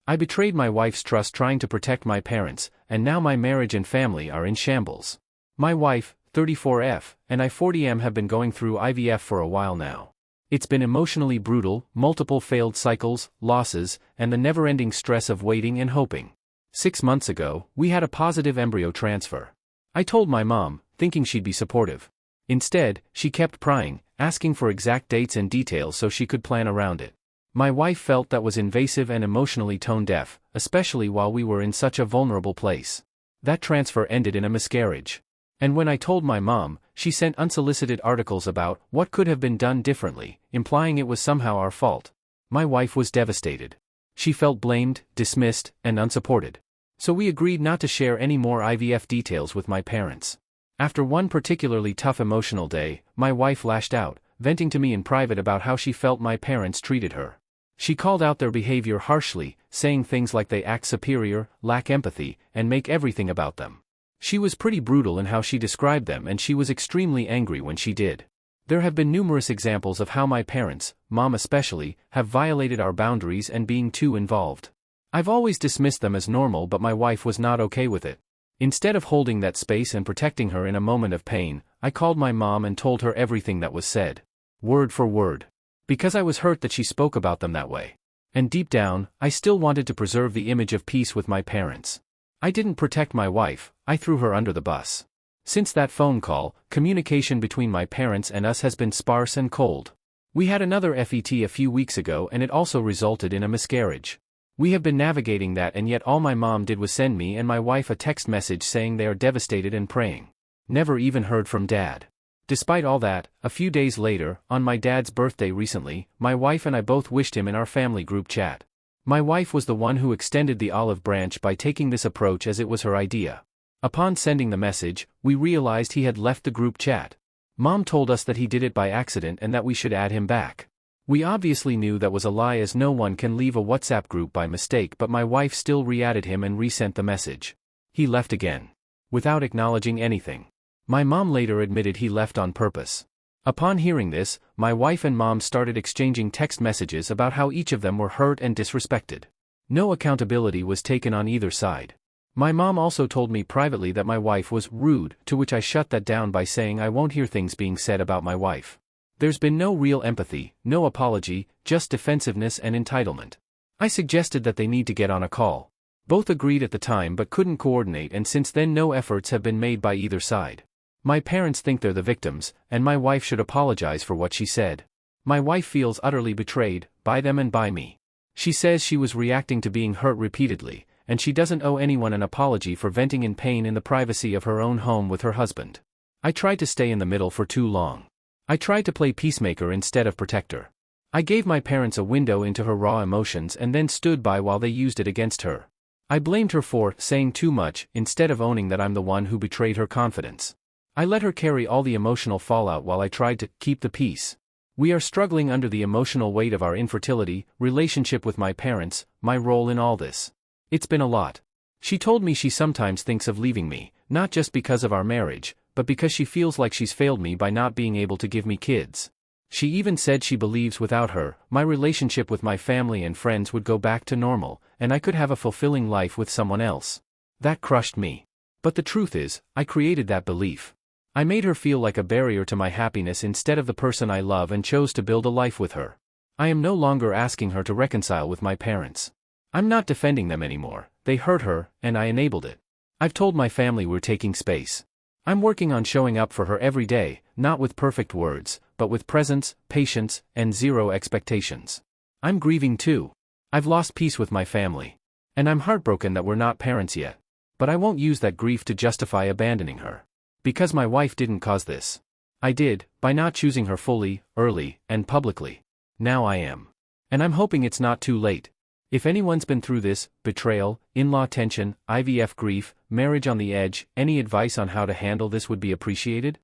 I betrayed my wife's trust trying to protect my parents, and now my marriage and family are in shambles. My wife, 34F, and I, 40M, have been going through IVF for a while now. It's been emotionally brutal, multiple failed cycles, losses, and the never-ending stress of waiting and hoping. 6 months ago, we had a positive embryo transfer. I told my mom, thinking she'd be supportive. Instead, she kept prying, asking for exact dates and details so she could plan around it. My wife felt that was invasive and emotionally tone-deaf, especially while we were in such a vulnerable place. That transfer ended in a miscarriage. And when I told my mom, she sent unsolicited articles about what could have been done differently, implying it was somehow our fault. My wife was devastated. She felt blamed, dismissed, and unsupported. So we agreed not to share any more IVF details with my parents. After one particularly tough emotional day, my wife lashed out, venting to me in private about how she felt my parents treated her. She called out their behavior harshly, saying things like they act superior, lack empathy, and make everything about them. She was pretty brutal in how she described them, and she was extremely angry when she did. There have been numerous examples of how my parents, mom especially, have violated our boundaries and being too involved. I've always dismissed them as normal, but my wife was not okay with it. Instead of holding that space and protecting her in a moment of pain, I called my mom and told her everything that was said. Word for word. Because I was hurt that she spoke about them that way. And deep down, I still wanted to preserve the image of peace with my parents. I didn't protect my wife, I threw her under the bus. Since that phone call, communication between my parents and us has been sparse and cold. We had another FET a few weeks ago and it also resulted in a miscarriage. We have been navigating that, and yet all my mom did was send me and my wife a text message saying they are devastated and praying. Never even heard from Dad. Despite all that, a few days later, on my dad's birthday recently, my wife and I both wished him in our family group chat. My wife was the one who extended the olive branch by taking this approach as it was her idea. Upon sending the message, we realized he had left the group chat. Mom told us that he did it by accident and that we should add him back. We obviously knew that was a lie, as no one can leave a WhatsApp group by mistake, but my wife still re-added him and resent the message. He left again. Without acknowledging anything. My mom later admitted he left on purpose. Upon hearing this, my wife and mom started exchanging text messages about how each of them were hurt and disrespected. No accountability was taken on either side. My mom also told me privately that my wife was rude, to which I shut that down by saying I won't hear things being said about my wife. There's been no real empathy, no apology, just defensiveness and entitlement. I suggested that they need to get on a call. Both agreed at the time but couldn't coordinate, and since then no efforts have been made by either side. My parents think they're the victims, and my wife should apologize for what she said. My wife feels utterly betrayed, by them and by me. She says she was reacting to being hurt repeatedly, and she doesn't owe anyone an apology for venting in pain in the privacy of her own home with her husband. I tried to stay in the middle for too long. I tried to play peacemaker instead of protector. I gave my parents a window into her raw emotions and then stood by while they used it against her. I blamed her for saying too much instead of owning that I'm the one who betrayed her confidence. I let her carry all the emotional fallout while I tried to keep the peace. We are struggling under the emotional weight of our infertility, relationship with my parents, my role in all this. It's been a lot. She told me she sometimes thinks of leaving me, not just because of our marriage, but because she feels like she's failed me by not being able to give me kids. She even said she believes without her, my relationship with my family and friends would go back to normal, and I could have a fulfilling life with someone else. That crushed me. But the truth is, I created that belief. I made her feel like a barrier to my happiness instead of the person I love, and chose to build a life with her. I am no longer asking her to reconcile with my parents. I'm not defending them anymore. They hurt her, and I enabled it. I've told my family we're taking space. I'm working on showing up for her every day, not with perfect words, but with presence, patience, and zero expectations. I'm grieving too. I've lost peace with my family. And I'm heartbroken that we're not parents yet. But I won't use that grief to justify abandoning her. Because my wife didn't cause this. I did, by not choosing her fully, early, and publicly. Now I am. And I'm hoping it's not too late. If anyone's been through this, betrayal, in-law tension, IVF grief, marriage on the edge, any advice on how to handle this would be appreciated.